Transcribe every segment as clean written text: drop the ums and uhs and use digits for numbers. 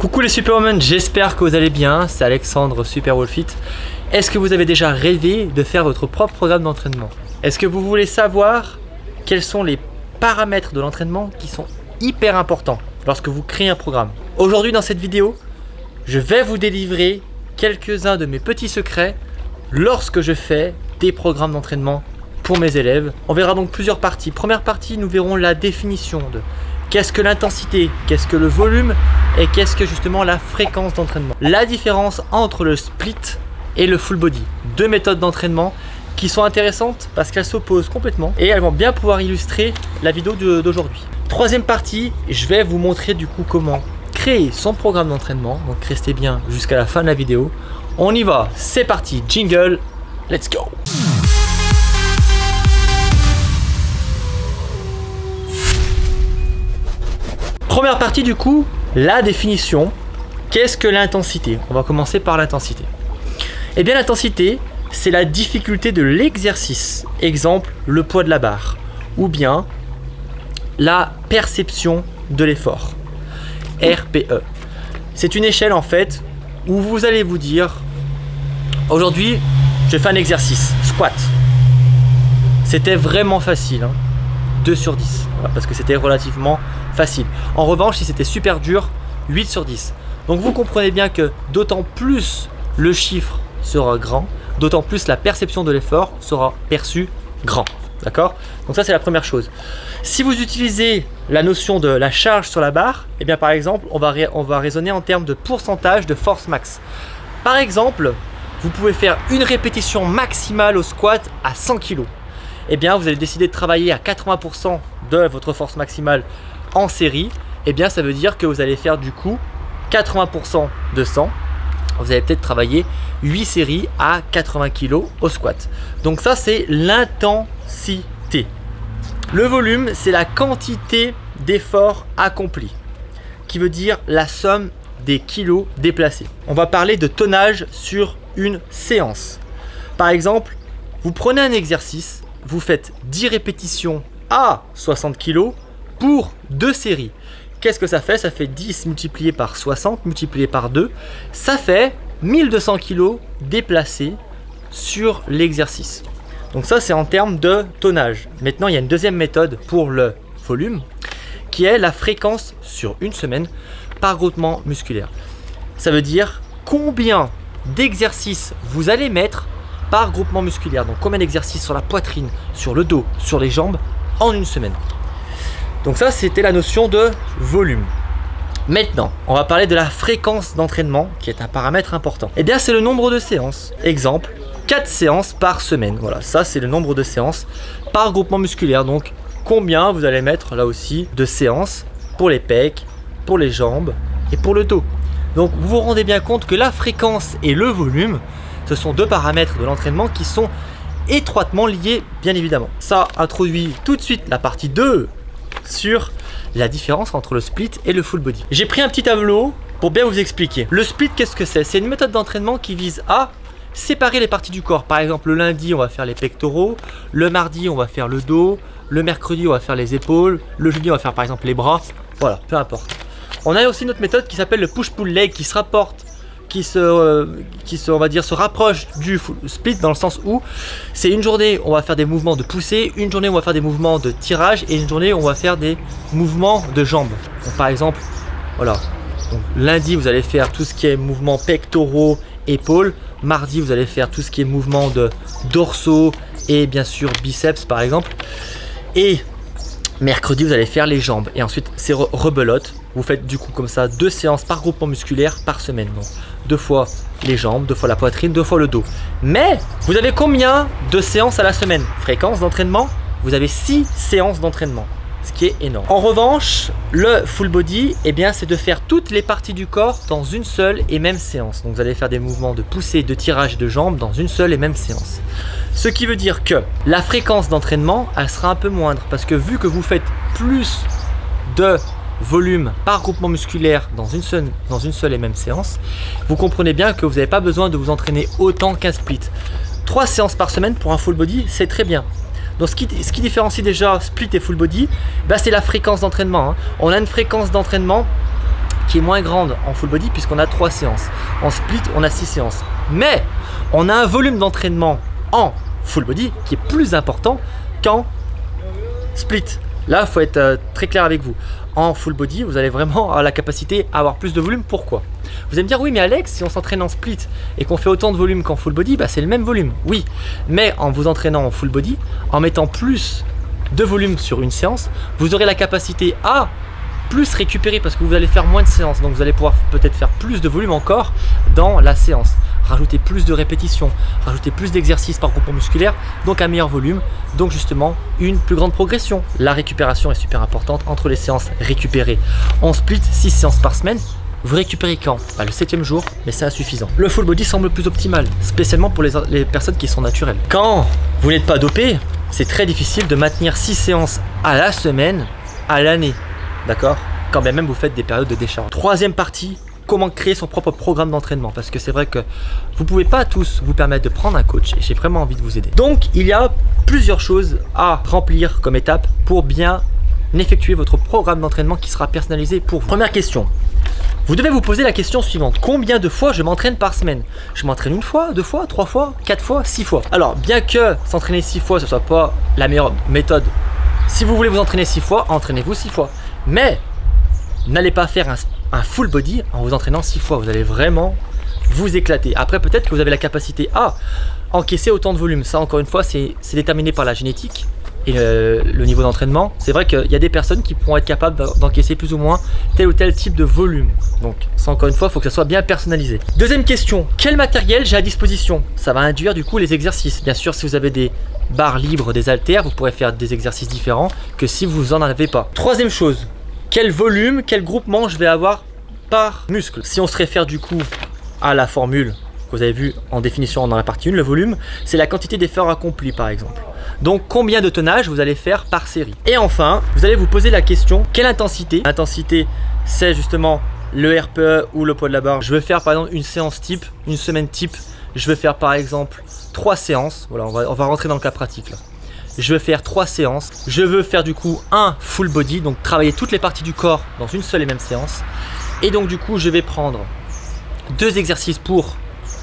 Coucou les Superwomen, j'espère que vous allez bien, c'est Alexandre Superwolfit. Est-ce que vous avez déjà rêvé de faire votre propre programme d'entraînement? Est-ce que vous voulez savoir quels sont les paramètres de l'entraînement qui sont hyper importants lorsque vous créez un programme? Aujourd'hui dans cette vidéo, je vais vous délivrer quelques-uns de mes petits secrets lorsque je fais des programmes d'entraînement pour mes élèves. On verra donc plusieurs parties. Première partie, nous verrons la définition de qu'est-ce que l'intensité, qu'est-ce que le volume et qu'est-ce que justement la fréquence d'entraînement. La différence entre le split et le full body. Deux méthodes d'entraînement qui sont intéressantes parce qu'elles s'opposent complètement et elles vont bien pouvoir illustrer la vidéo d'aujourd'hui. Troisième partie, je vais vous montrer du coup comment créer son programme d'entraînement. Donc restez bien jusqu'à la fin de la vidéo. On y va, c'est parti, jingle, let's go! Première partie du coup, la définition. Qu'est-ce que l'intensité? On va commencer par l'intensité. Eh bien l'intensité, c'est la difficulté de l'exercice. Exemple, le poids de la barre. Ou bien la perception de l'effort. RPE. C'est une échelle en fait où vous allez vous dire aujourd'hui, je fais un exercice, squat. C'était vraiment facile. 2 sur 10. Voilà, parce que c'était relativement facile. En revanche, si c'était super dur, 8 sur 10. Donc vous comprenez bien que d'autant plus le chiffre sera grand, d'autant plus la perception de l'effort sera perçue grand. D'accord? Donc ça c'est la première chose. Si vous utilisez la notion de la charge sur la barre, eh bien par exemple, on va raisonner en termes de pourcentage de force max. Par exemple, vous pouvez faire une répétition maximale au squat à 100 kg. Eh bien vous allez décider de travailler à 80% de votre force maximale en série. Eh bien ça veut dire que vous allez faire du coup 80% de 100. Vous allez peut-être travailler 8 séries à 80 kg au squat. Donc ça c'est l'intensité. Le volume, c'est la quantité d'efforts accomplis, qui veut dire la somme des kilos déplacés. On va parler de tonnage sur une séance. Par exemple, vous prenez un exercice, vous faites 10 répétitions à 60 kg pour 2 séries. Qu'est-ce que ça fait? Ça fait 10 multiplié par 60 multiplié par 2. Ça fait 1200 kg déplacés sur l'exercice. Donc ça, c'est en termes de tonnage. Maintenant, il y a une deuxième méthode pour le volume qui est la fréquence sur une semaine par groupement musculaire. Ça veut dire combien d'exercices vous allez mettre par groupement musculaire. Donc combien d'exercices sur la poitrine, sur le dos, sur les jambes en une semaine. Donc ça c'était la notion de volume. Maintenant on va parler de la fréquence d'entraînement qui est un paramètre important. Eh bien c'est le nombre de séances. Exemple 4 séances par semaine. Voilà, ça c'est le nombre de séances par groupement musculaire. Donc combien vous allez mettre là aussi de séances pour les pecs, pour les jambes et pour le dos. Donc vous vous rendez bien compte que la fréquence et le volume, ce sont deux paramètres de l'entraînement qui sont étroitement liés, bien évidemment. Ça introduit tout de suite la partie 2 sur la différence entre le split et le full body. J'ai pris un petit tableau pour bien vous expliquer. Le split, qu'est-ce que c'est? C'est une méthode d'entraînement qui vise à séparer les parties du corps. Par exemple, le lundi, on va faire les pectoraux. Le mardi, on va faire le dos. Le mercredi, on va faire les épaules. Le jeudi, on va faire par exemple les bras. Voilà, peu importe. On a aussi une autre méthode qui s'appelle le push-pull-leg qui se rapporte on va dire, se rapproche du split dans le sens où c'est une journée on va faire des mouvements de poussée, une journée on va faire des mouvements de tirage et une journée on va faire des mouvements de jambes. Donc, par exemple, voilà. Donc, lundi vous allez faire tout ce qui est mouvement pectoraux, épaules. Mardi vous allez faire tout ce qui est mouvement de dorsaux et bien sûr biceps par exemple. Et mercredi vous allez faire les jambes et ensuite c'est rebelote. Vous faites du coup comme ça 2 séances par groupement musculaire par semaine. Donc 2 fois les jambes, 2 fois la poitrine, 2 fois le dos. Mais vous avez combien de séances à la semaine? Fréquence d'entraînement, vous avez 6 séances d'entraînement, ce qui est énorme. En revanche, le full body, eh bien, c'est de faire toutes les parties du corps dans une seule et même séance. Donc vous allez faire des mouvements de poussée, de tirage de jambes dans une seule et même séance. Ce qui veut dire que la fréquence d'entraînement, elle sera un peu moindre parce que vu que vous faites plus de volume par groupement musculaire dans une seule et même séance, vous comprenez bien que vous n'avez pas besoin de vous entraîner autant qu'un split. 3 séances par semaine pour un full body, c'est très bien. Donc ce qui différencie déjà split et full body, bah, c'est la fréquence d'entraînement. On a une fréquence d'entraînement qui est moins grande en full body puisqu'on a 3 séances. En split, on a 6 séances. Mais on a un volume d'entraînement en full body qui est plus important qu'en split. Là, il faut être très clair avec vous. En full body, vous allez vraiment avoir la capacité à avoir plus de volume. Pourquoi? Vous allez me dire, oui, mais Alex, si on s'entraîne en split et qu'on fait autant de volume qu'en full body, bah, c'est le même volume. Oui, mais en vous entraînant en full body, en mettant plus de volume sur une séance, vous aurez la capacité à plus récupérer parce que vous allez faire moins de séances. Donc, vous allez pouvoir peut-être faire plus de volume encore dans la séance. Rajouter plus de répétitions, rajouter plus d'exercices par groupement musculaire, donc un meilleur volume, donc justement une plus grande progression. La récupération est super importante entre les séances récupérées. En split, 6 séances par semaine, vous récupérez quand? Le 7e jour, mais c'est insuffisant. Le full body semble plus optimal, spécialement pour les personnes qui sont naturelles. Quand vous n'êtes pas dopé, c'est très difficile de maintenir 6 séances à la semaine, à l'année, d'accord? Quand bien même vous faites des périodes de décharge. Troisième partie, comment créer son propre programme d'entraînement, parce que c'est vrai que vous ne pouvez pas tous vous permettre de prendre un coach et j'ai vraiment envie de vous aider. Donc il y a plusieurs choses à remplir comme étape pour bien effectuer votre programme d'entraînement qui sera personnalisé pour vous. Première question, vous devez vous poser la question suivante: combien de fois je m'entraîne par semaine? Je m'entraîne 1 fois, 2 fois, 3 fois, 4 fois, 6 fois. Alors bien que s'entraîner 6 fois ce soit pas la meilleure méthode, si vous voulez vous entraîner 6 fois, entraînez-vous 6 fois, mais n'allez pas faire un full body en vous entraînant 6 fois, vous allez vraiment vous éclater. Après, peut-être que vous avez la capacité à encaisser autant de volume. Ça, encore une fois, c'est déterminé par la génétique et le niveau d'entraînement. C'est vrai qu'il y a des personnes qui pourront être capables d'encaisser plus ou moins tel ou tel type de volume. Donc, ça, encore une fois, il faut que ça soit bien personnalisé. Deuxième question, quel matériel j'ai à disposition? Ça va induire du coup les exercices. Bien sûr, si vous avez des barres libres, des haltères, vous pourrez faire des exercices différents que si vous n'en avez pas. Troisième chose, quel volume, quel groupement je vais avoir par muscle. Si on se réfère du coup à la formule que vous avez vue en définition dans la partie 1, le volume, c'est la quantité d'efforts accomplis par exemple. Donc combien de tonnage vous allez faire par série. Et enfin, vous allez vous poser la question, quelle intensité? L'intensité, c'est justement le RPE ou le poids de la barre. Je veux faire par exemple une séance type, une semaine type. Je veux faire par exemple 3 séances. Voilà, on va rentrer dans le cas pratique là. Je veux faire 3 séances. Je veux faire du coup un full body, donc travailler toutes les parties du corps dans une seule et même séance. Et donc du coup, je vais prendre 2 exercices pour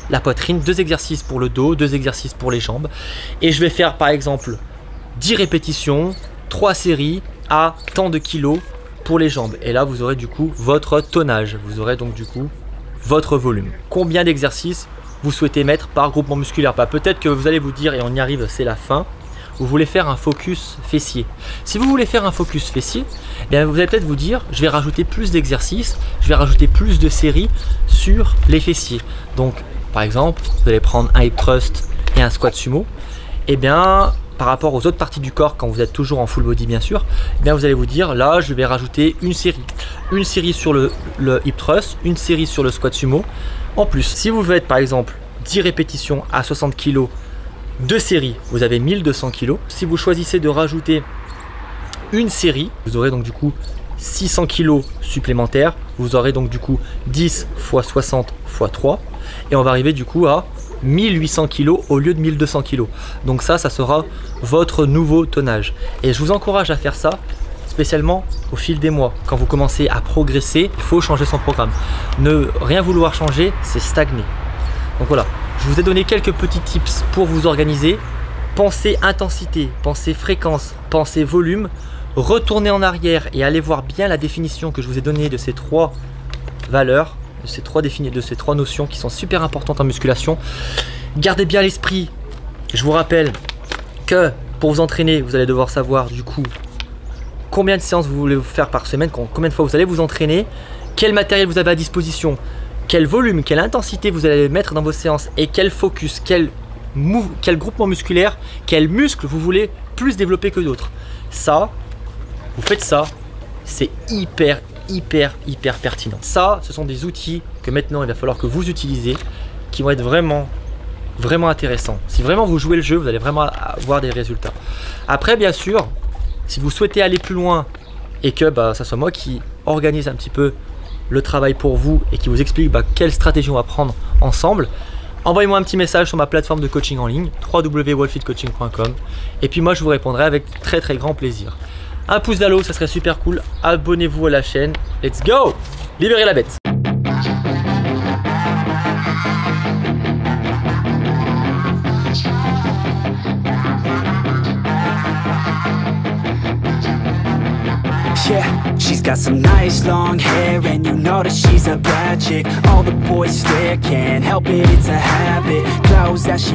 la poitrine, 2 exercices pour le dos, 2 exercices pour les jambes. Et je vais faire par exemple 10 répétitions, 3 séries à tant de kilos pour les jambes. Et là, vous aurez du coup votre tonnage. Vous aurez donc du coup votre volume. Combien d'exercices vous souhaitez mettre par groupement musculaire? Peut-être que vous allez vous dire, et on y arrive, c'est la fin, vous voulez faire un focus fessier. Si vous voulez faire un focus fessier, eh bien vous allez peut-être vous dire, je vais rajouter plus d'exercices, je vais rajouter plus de séries sur les fessiers. Donc par exemple, vous allez prendre un hip thrust et un squat sumo. Et bien par rapport aux autres parties du corps, quand vous êtes toujours en full body bien sûr, eh bien vous allez vous dire, là je vais rajouter une série. Une série sur le hip thrust, une série sur le squat sumo. En plus, si vous faites par exemple 10 répétitions à 60 kg, 2 séries, vous avez 1200 kg. Si vous choisissez de rajouter une série, vous aurez donc du coup 600 kg supplémentaires. Vous aurez donc du coup 10 x 60 x 3. Et on va arriver du coup à 1800 kg au lieu de 1200 kg. Donc ça sera votre nouveau tonnage. Et je vous encourage à faire ça, spécialement au fil des mois. Quand vous commencez à progresser, il faut changer son programme. Ne rien vouloir changer, c'est stagner. Donc voilà. Je vous ai donné quelques petits tips pour vous organiser. Pensez intensité, pensez fréquence, pensez volume. Retournez en arrière et allez voir bien la définition que je vous ai donnée de ces 3 valeurs, de ces 3 notions qui sont super importantes en musculation. Gardez bien à l'esprit, je vous rappelle que pour vous entraîner, vous allez devoir savoir du coup combien de séances vous voulez faire par semaine, combien de fois vous allez vous entraîner, quel matériel vous avez à disposition, quel volume, quelle intensité vous allez mettre dans vos séances et quel focus, quel groupement musculaire, quel muscle vous voulez plus développer que d'autres. Ça, vous faites ça, c'est hyper pertinent. Ça, ce sont des outils que maintenant il va falloir que vous utilisez, qui vont être vraiment intéressants. Si vraiment vous jouez le jeu, vous allez vraiment avoir des résultats. Après, bien sûr, si vous souhaitez aller plus loin et que ça soit moi qui organise un petit peu le travail pour vous et qui vous explique quelle stratégie on va prendre ensemble, envoyez-moi un petit message sur ma plateforme de coaching en ligne, www.wallfitcoaching.com, et puis moi je vous répondrai avec très grand plaisir. Un pouce vers le haut, ça serait super cool. Abonnez-vous à la chaîne. Let's go! Libérez la bête. Yeah, she's got some nice long hair, and you know that she's a bad chick. All the boys stare, can't help it, it's a habit. Clothes that she